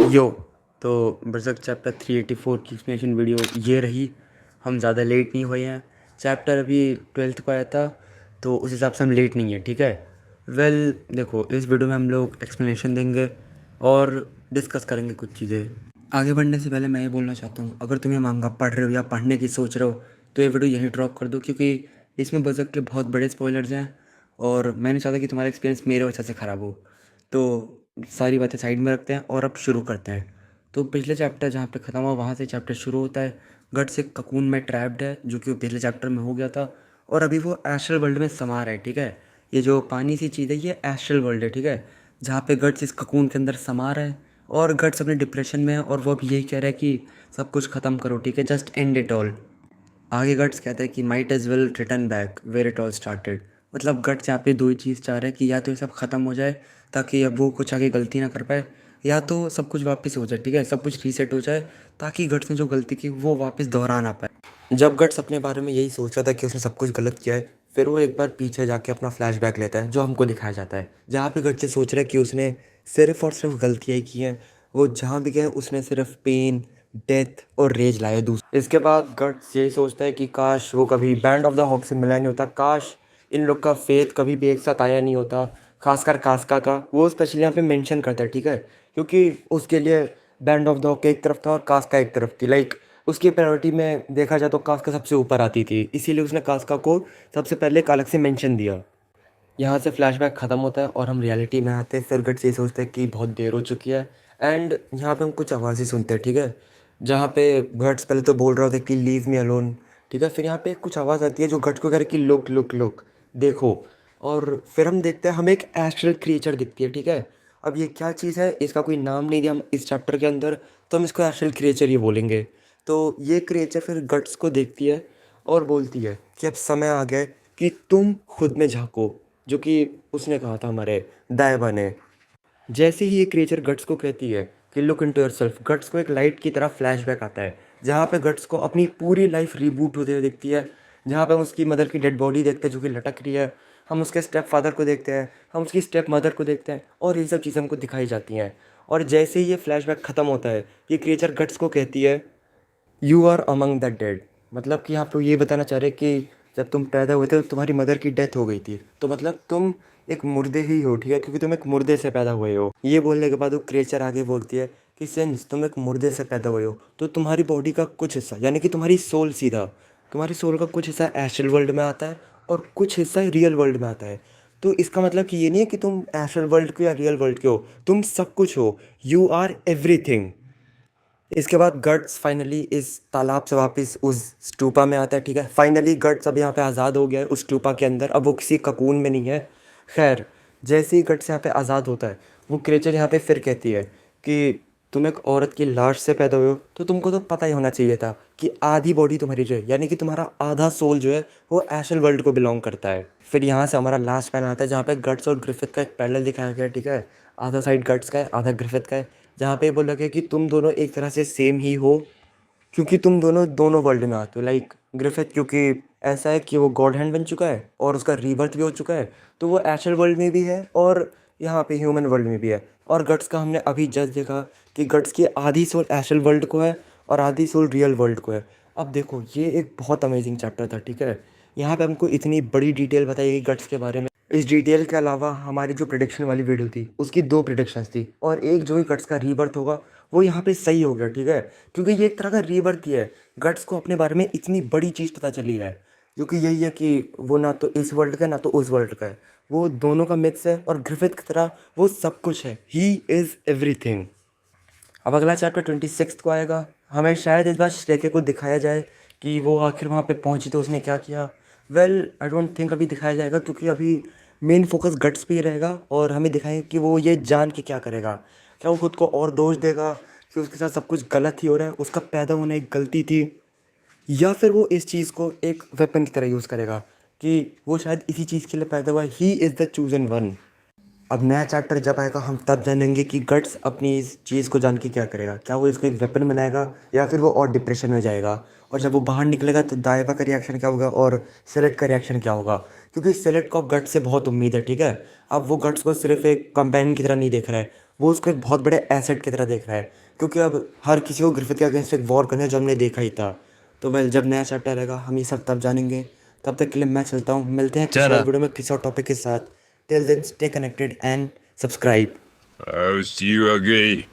यो तो बरसक चैप्टर 384 की explanation video ये रही। हम ज़्यादा लेट नहीं हुए हैं। चैप्टर अभी 12th को आया था तो उस हिसाब से हम लेट नहीं है, ठीक है। देखो, इस वीडियो में हम लोग एक्सप्लेनेशन देंगे और डिस्कस करेंगे कुछ चीज़ें। आगे बढ़ने से पहले मैं ये बोलना चाहता हूँ, अगर तुम्हें मांगा पढ़ रहे हो या पढ़ने की सोच रहे हो तो ये वीडियो यहीं ड्रॉप कर दो, क्योंकि इसमें बरसक के बहुत बड़े स्पॉयलर्स हैं और मैं नहीं चाहता कि तुम्हारा एक्सपीरियंस मेरे वजह से ख़राब हो। तो सारी बातें साइड में रखते हैं और अब शुरू करते हैं। तो पिछले चैप्टर जहाँ पे ख़त्म हुआ वहाँ से चैप्टर शुरू होता है। गट्स एक ककून में ट्रैप्ड है, जो कि वो पिछले चैप्टर में हो गया था और अभी वो एस्ट्रल वर्ल्ड में समा रहा है, ठीक है। ये जो पानी सी चीज़ है ये एस्ट्रल वर्ल्ड है, ठीक है, जहाँ पे गट्स इस ककून के अंदर समा रहा है और गट्स अपने डिप्रेशन में है और वो भी यही कह रहा है कि सब कुछ ख़त्म करो, ठीक है, जस्ट एंड इट ऑल। आगे गट्स कहता है कि might as well return back where it all started. मतलब गट्स यहाँ पे दो ही चीज़ चाह रहे हैं कि या तो ये सब ख़त्म हो जाए ताकि अब वो कुछ आगे गलती ना कर पाए, या तो सब कुछ वापस हो जाए, ठीक है, सब कुछ रीसेट हो जाए ताकि गट्स ने जो गलती की वो वापस दोहरा ना पाए। जब गट्स अपने बारे में यही सोच रहा था कि उसने सब कुछ गलत किया है, फिर वो एक बार पीछे जाके अपना फ्लैशबैक लेता है जो हमको दिखाया जाता है, जहाँ पे गट्स से सोच रहा है कि उसने सिर्फ और सिर्फ गलतियाँ ही की हैं। वो जहाँ भी गया उसने सिर्फ पेन, डेथ और रेज लाया दूसरे। इसके बाद गट्स यही सोचता है कि काश वो कभी बैंड ऑफ द होप से मिला नहीं होता, काश इन लोग का फेथ कभी भी एक साथ आया नहीं होता, खासकर कास्का का। वो स्पेशली यहाँ पे मेंशन करता है, ठीक है, क्योंकि उसके लिए बैंड ऑफ द होप एक तरफ था और कास्का एक तरफ थी। लाइक उसकी प्रायोरिटी में देखा जाए तो कास्का सबसे ऊपर आती थी, इसीलिए उसने कास्का को सबसे पहले एक अलग से मेंशन दिया। यहाँ से फ्लैशबैक ख़त्म होता है और हम रियलिटी में आते हैं। फिर गट्स ये सोचते हैं कि बहुत देर हो चुकी है एंड यहाँ पे हम कुछ आवाज़ें सुनते हैं, ठीक है, जहाँ पे गट्स पहले तो बोल रहा होता है कि लीव मी अलोन, ठीक है, फिर यहाँ पे कुछ आवाज़ आती है जो गट्स को कह रही है कि लुक लुक लुक, देखो। और फिर हम देखते हैं हमें एक एस्ट्रल क्रिएचर दिखती है, ठीक है। अब ये क्या चीज़ है, इसका कोई नाम नहीं दिया हम इस चैप्टर के अंदर, तो हम इसको एस्ट्रल क्रिएचर ही बोलेंगे। तो ये क्रिएचर फिर गट्स को देखती है और बोलती है कि अब समय आ गया है कि तुम खुद में झांको, जो कि उसने कहा था हमारे दाएबा ने। जैसे ही ये क्रिएचर गट्स को कहती है कि लुक इनटू योरसेल्फ, गट्स को एक लाइट की तरह फ्लैशबैक आता है, जहाँ पे गट्स को अपनी पूरी लाइफ रीबूट होते हुए दिखती है, जहाँ पे हम उसकी मदर की डेड बॉडी देखते हैं जो कि लटक रही है, हम उसके स्टेप फादर को देखते हैं, हम उसकी स्टेप मदर को देखते हैं और ये सब चीज़ें हमको दिखाई जाती हैं। और जैसे ही ये फ्लैशबैक ख़त्म होता है, ये क्रिएचर गट्स को कहती है you are among the dead. मतलब कि आप लोग ये बताना चाह रहे हैं कि जब तुम पैदा हुए थे तो तुम्हारी मदर की डेथ हो गई थी, तो मतलब तुम एक मुर्दे ही हो, ठीक है, क्योंकि तुम एक मुर्दे से पैदा हुए हो। ये बोलने के बाद वो क्रिएचर आगे बोलती है कि सिंस तुम एक मुर्दे से पैदा हुए हो तो तुम्हारी बॉडी का कुछ हिस्सा, यानी कि तुम्हारी सोल, सीधा तुम्हारी सोल का कुछ हिस्सा एस्ट्रल वर्ल्ड में आता है और कुछ हिस्सा रियल वर्ल्ड में आता है। तो इसका मतलब कि ये नहीं है कि तुम एस्ट्रल वर्ल्ड के या रियल वर्ल्ड के हो, तुम सब कुछ हो, यू आर एवरीथिंग। इसके बाद गट्स फाइनली इस तालाब से वापस उस स्टूपा में आता है, ठीक है। फाइनली गट्स अब यहाँ पे आज़ाद हो गया है उस स्टूपा के अंदर, अब वो किसी ककून में नहीं है। खैर, जैसे ही गट्स यहाँ पे आज़ाद होता है, वो क्रिएचर यहाँ पे फिर कहती है कि तुम एक औरत की लाश से पैदा हुए हो तो तुमको तो पता ही होना चाहिए था कि आधी बॉडी तुम्हारी जो है, यानी कि तुम्हारा आधा सोल जो है वो एस्ट्रल वर्ल्ड को बिलोंग करता है। फिर यहाँ से हमारा लास्ट पैन आता है जहाँ पे गट्स और ग्रिफिथ का एक पैरेलल दिखाया गया है, ठीक है। आधा साइड गट्स का है, आधा ग्रिफिथ का है, जहाँ पे बोला गया कि तुम दोनों एक तरह से सेम ही हो, क्योंकि तुम दोनों दोनों वर्ल्ड में आते हो। लाइक ग्रिफिथ क्योंकि ऐसा है कि वो गॉड हैंड बन चुका है और उसका रीबर्थ भी हो चुका है, तो वो एस्ट्रल वर्ल्ड में भी है और यहाँ पे ह्यूमन वर्ल्ड में भी है। और गट्स का हमने अभी जस्ट देखा कि गट्स की आधी सोल एस्ट्रल वर्ल्ड को है और आधी सोल रियल वर्ल्ड को है। अब देखो, ये एक बहुत अमेजिंग चैप्टर था, ठीक है। यहाँ पे हमको इतनी बड़ी डिटेल बताई गई गट्स के बारे में। इस डिटेल के अलावा हमारी जो प्रिडिक्शन वाली वीडियो थी उसकी दो प्रिडिक्शंस थी और एक जो ही गट्स का रीबर्थ होगा वो यहाँ पे सही हो गया, ठीक है, क्योंकि ये एक तरह का रीबर्थ ही है। गट्स को अपने बारे में इतनी बड़ी चीज़ पता चली है, क्योंकि यही है कि वो ना तो इस वर्ल्ड का है ना तो उस वर्ल्ड का है, वो दोनों का मिक्स है और ग्रिफिथ की तरह वो सब कुछ है, ही इज़ एवरीथिंग। अब अगला चैप्टर 26 को आएगा। हमें शायद इस बार श्रेया को दिखाया जाए कि वो आखिर वहाँ पे पहुँची तो उसने क्या किया। आई डोंट थिंक अभी दिखाया जाएगा, क्योंकि अभी मेन फोकस गट्स पे ही रहेगा और हमें दिखाएंगे कि वो ये जान के क्या करेगा। क्या वो खुद को और दोष देगा कि उसके साथ सब कुछ गलत ही हो रहा है, उसका पैदा होना एक गलती थी, या फिर वो इस चीज़ को एक वेपन की तरह यूज़ करेगा कि वो शायद इसी चीज़ के लिए पैदा हुआ है, he is the chosen one. अब नया चैप्टर जब आएगा हम तब जानेंगे कि गट्स अपनी इस चीज़ को जान के क्या करेगा। क्या वो इसको एक वेपन बनाएगा या फिर वो और डिप्रेशन में जाएगा, और जब वो बाहर निकलेगा तो दाइवा का रिएक्शन क्या होगा और सेलेट का रिएक्शन क्या होगा, क्योंकि सेलेट को अब गट्स से बहुत उम्मीद है, ठीक है। अब वो गट्स को सिर्फ एक कंपेनियन की तरह नहीं देख रहा है, वो उसको एक बहुत बड़े एसेट की तरह देख रहा है, क्योंकि अब हर किसी को ग्रिफिथ के अगेंस्ट एक वॉर करना है, जो हमने देखा ही था। तो वेल, जब नया चैप्टर आएगा हम ये सब तब जानेंगे। तब तक के लिए मैं चलता हूँ, मिलते हैं किसी और वीडियो में किसी और टॉपिक के साथ। Till then stay connected and subscribe. I'll see you again.